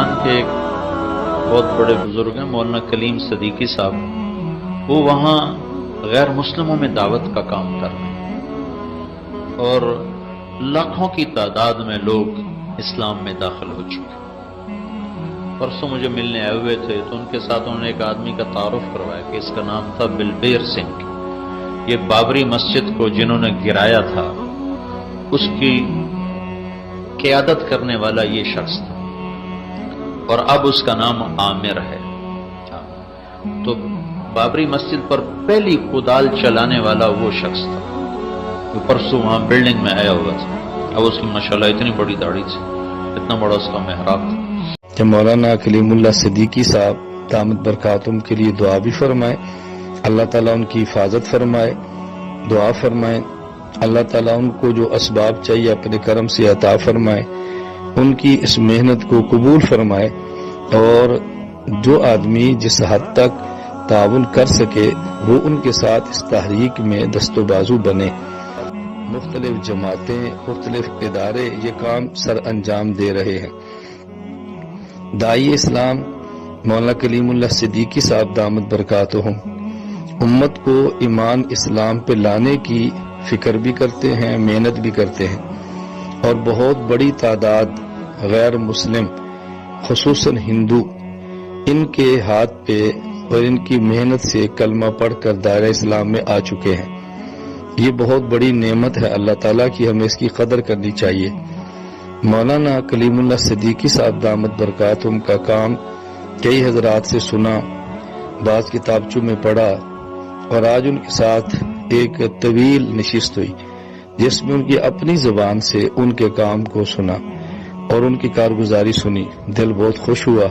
ہندوستان کے ایک بہت بڑے بزرگ ہیں مولانا کلیم صدیقی صاحب، وہ وہاں غیر مسلموں میں دعوت کا کام کر رہے ہیں اور لاکھوں کی تعداد میں لوگ اسلام میں داخل ہو چکے. پرسوں مجھے ملنے آئے ہوئے تھے تو ان کے ساتھ انہوں نے ایک آدمی کا تعارف کروایا کہ اس کا نام تھا بلبیر سنگھ. یہ بابری مسجد کو جنہوں نے گرایا تھا اس کی قیادت کرنے والا یہ شخص تھا اور اب اس کا نام عامر ہے. تو بابری مسجد پر پہلی کدال چلانے والا وہ شخص تھا جو پرسوں وہاں بلڈنگ میں آیا ہوا تھا. اب اس کی ماشاءاللہ اتنی بڑی داڑھی تھی، اتنا بڑا اس کا محراب تھا. کہ مولانا کلیم اللہ صدیقی صاحب دامت برکاتہم کے لیے دعا بھی فرمائے، اللہ تعالیٰ ان کی حفاظت فرمائے، دعا فرمائے. اللہ تعالیٰ ان کو جو اسباب چاہیے اپنے کرم سے عطا فرمائے، ان کی اس محنت کو قبول فرمائے اور جو آدمی جس حد تک تعاون کر سکے وہ ان کے ساتھ اس تحریک میں دست و بازو بنے. مختلف جماعتیں، مختلف ادارے یہ کام سر انجام دے رہے ہیں. داعی اسلام مولانا کلیم اللہ صدیقی صاحب دامت برکاتہم امت کو ایمان اسلام پہ لانے کی فکر بھی کرتے ہیں، محنت بھی کرتے ہیں اور بہت بڑی تعداد غیر مسلم خصوصاً ہندو ان کے ہاتھ پہ اور ان کی محنت سے کلمہ پڑھ کر دائرہ اسلام میں آ چکے ہیں. یہ بہت بڑی نعمت ہے اللہ تعالیٰ کی، ہمیں اس کی قدر کرنی چاہیے. مولانا کلیم اللہ صدیقی صاحب دامت برکاتہم کا کام کئی حضرات سے سنا، بعض کتابچوں میں پڑھا اور آج ان کے ساتھ ایک طویل نشست ہوئی جس میں ان کی اپنی زبان سے ان کے کام کو سنا اور ان کی کارگزاری سنی. دل بہت خوش ہوا،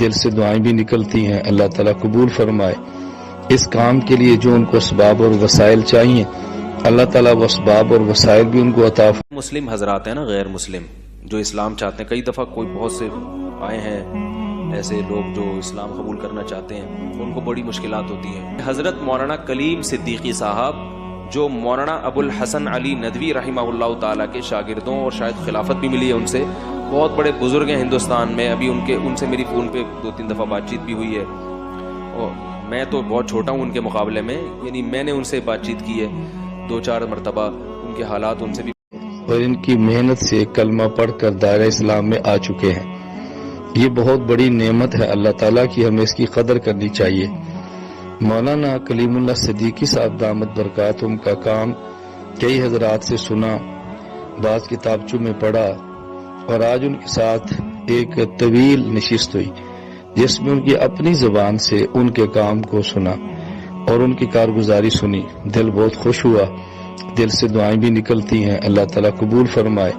دل سے دعائیں بھی نکلتی ہیں. اللہ تعالیٰ قبول فرمائے. اس کام کے لیے جو ان کو اسباب اور وسائل چاہیے اللہ تعالیٰ وہ اسباب اور وسائل بھی ان کو عطا فرمائے. مسلم حضرات ہیں نا، غیر مسلم جو اسلام چاہتے ہیں، کئی دفعہ کوئی بہت سے آئے ہیں ایسے لوگ جو اسلام قبول کرنا چاہتے ہیں، ان کو بڑی مشکلات ہوتی ہیں. حضرت مولانا کلیم صدیقی صاحب جو مولانا ابو الحسن علی ندوی رحمہ اللہ تعالیٰ کے شاگردوں اور شاید خلافت بھی ملی ہے ان سے، بہت بڑے بزرگ ہیں ہندوستان میں. ابھی ان سے میری فون پہ 2-3 دفعہ بات چیت بھی ہوئی ہے اور میں تو بہت چھوٹا ہوں ان کے مقابلے میں، یعنی میں نے ان سے بات چیت کی ہے 2-4 مرتبہ. ان کے حالات ان سے بھی اور ان کی محنت سے کلمہ پڑھ کر دائرہ اسلام میں آ چکے ہیں. یہ بہت بڑی نعمت ہے اللہ تعالیٰ کی، ہمیں اس کی قدر کرنی چاہیے. مولانا کلیم اللہ صدیقی صاحب دامت برکاتہم کا کام کئی حضرات سے سنا، بعض کتابچوں میں پڑھا اور آج ان کے ساتھ ایک طویل نشست ہوئی جس میں ان کی اپنی زبان سے ان کے کام کو سنا اور ان کی کارگزاری سنی. دل بہت خوش ہوا، دل سے دعائیں بھی نکلتی ہیں. اللہ تعالیٰ قبول فرمائے.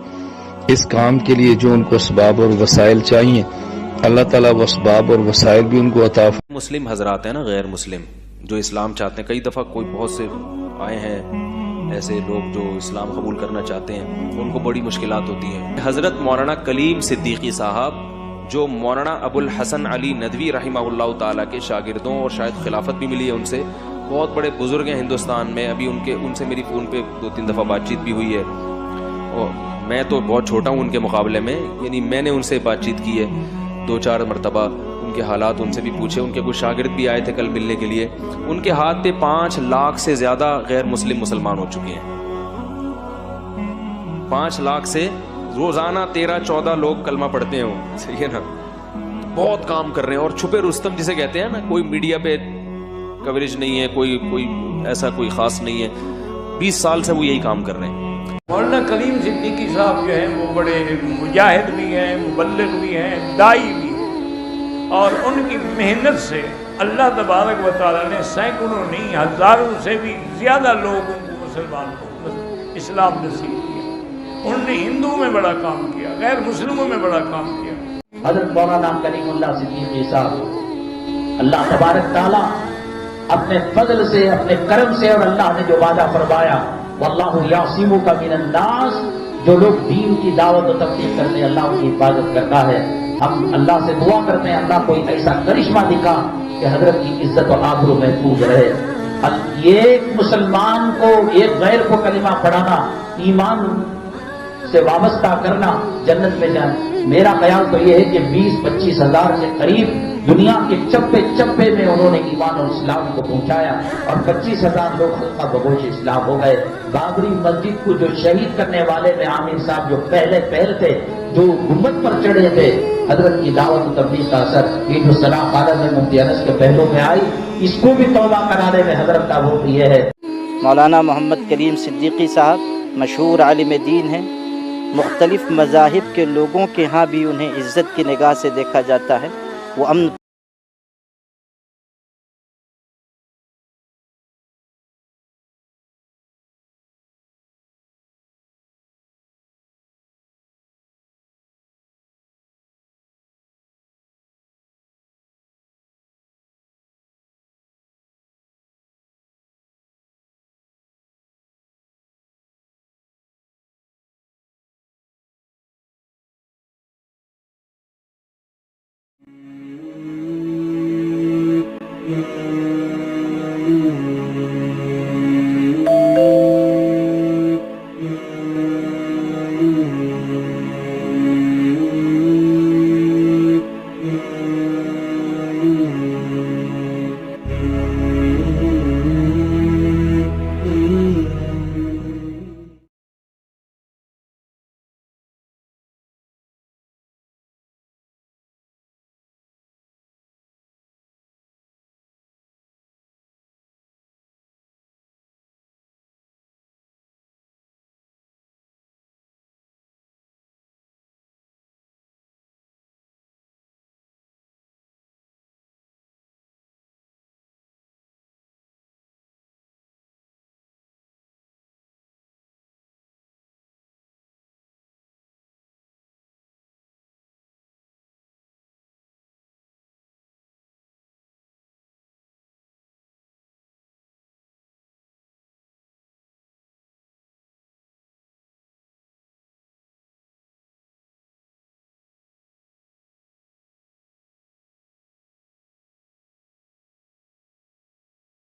اس کام کے لیے جو ان کو اسباب اور وسائل چاہیے اللہ تعالیٰ وہ اسباب اور وسائل بھی ان کو عطا فرمائے. مسلم حضرات ہیں نا، غیر مسلم جو اسلام چاہتے ہیں، کئی دفعہ کوئی بہت سے آئے ہیں ایسے لوگ جو اسلام قبول کرنا چاہتے ہیں، ان کو بڑی مشکلات ہوتی ہیں. حضرت مولانا کلیم صدیقی صاحب جو مولانا ابو الحسن علی ندوی رحمہ اللہ تعالیٰ کے شاگردوں اور شاید خلافت بھی ملی ہے ان سے، بہت بڑے بزرگ ہیں ہندوستان میں. ابھی ان سے میری فون پہ 2-3 دفعہ بات چیت بھی ہوئی ہے اور میں تو بہت چھوٹا ہوں ان کے مقابلے میں، یعنی میں نے ان سے بات چیت کی ہے 2-4 مرتبہ. ان کے حالات ان سے بھی پوچھے. ان کے کچھ شاگرد بھی آئے تھے کل ملنے کے لیے. ان کے ہاتھ پہ 5 لاکھ سے زیادہ غیر مسلم مسلمان ہو چکے ہیں. 5 لاکھ سے روزانہ 13-14 لوگ کلمہ پڑھتے ہیں. صحیح ہے نا، بہت کام کر رہے ہیں. اور چھپے رستم جسے کہتے ہیں نا، کوئی میڈیا پہ کوریج نہیں ہے، کوئی ایسا کوئی خاص نہیں ہے. 20 سال سے وہ یہی کام کر رہے ہیں. مولانا کلیم صدیقی صاحب جو ہیں وہ بڑے مجاہد بھی ہیں، مبلغ بھی ہیں، داعی بھی ہیں اور ان کی محنت سے اللہ تبارک و تعالیٰ نے سینکڑوں نہیں ہزاروں سے بھی زیادہ لوگوں کو مسلمان کو اسلام نصیب کیا. انہوں نے ہندو میں بڑا کام کیا، غیر مسلموں میں بڑا کام کیا. حضرت مولانا کلیم اللہ صدیقی صاحب اللہ تبارک تعالیٰ اپنے فضل سے، اپنے کرم سے اور اللہ نے جو وعدہ فرمایا واللہ یعصمک من الناس، جو لوگ دین کی دعوت و تبلیغ کرتے ہیں اللہ ان کی حفاظت کرتا ہے. ہم اللہ سے دعا کرتے ہیں اللہ کوئی ایسا کرشمہ دکھا کہ حضرت کی عزت و آبرو محفوظ رہے. ایک مسلمان کو ایک غیر کو کلمہ پڑھانا ایمان سے وابستہ کرنا جنت میں جائیں. میرا خیال تو یہ ہے کہ 20-25 ہزار کے قریب دنیا کے چپے چپے میں انہوں نے ایمان اور اسلام کو پہنچایا اور 25 ہزار لوگ خلقہ بگوش اسلام ہو گئے. بابری مسجد کو جو شہید کرنے والے میں عامر صاحب جو پہل تھے، جو گنبد پر چڑھے تھے، حضرت کی دعوت و تبلیغ کا اثر یہ جو صلاح عالم میں مفتی انس کے پہلو میں آئی، اس کو بھی توبہ کرانے میں حضرت کا وقت یہ ہے. مولانا محمد کریم صدیقی صاحب مشہور عالم دین ہیں. مختلف مذاہب کے لوگوں کے ہاں بھی انہیں عزت کی نگاہ سے دیکھا جاتا ہے. وہ امن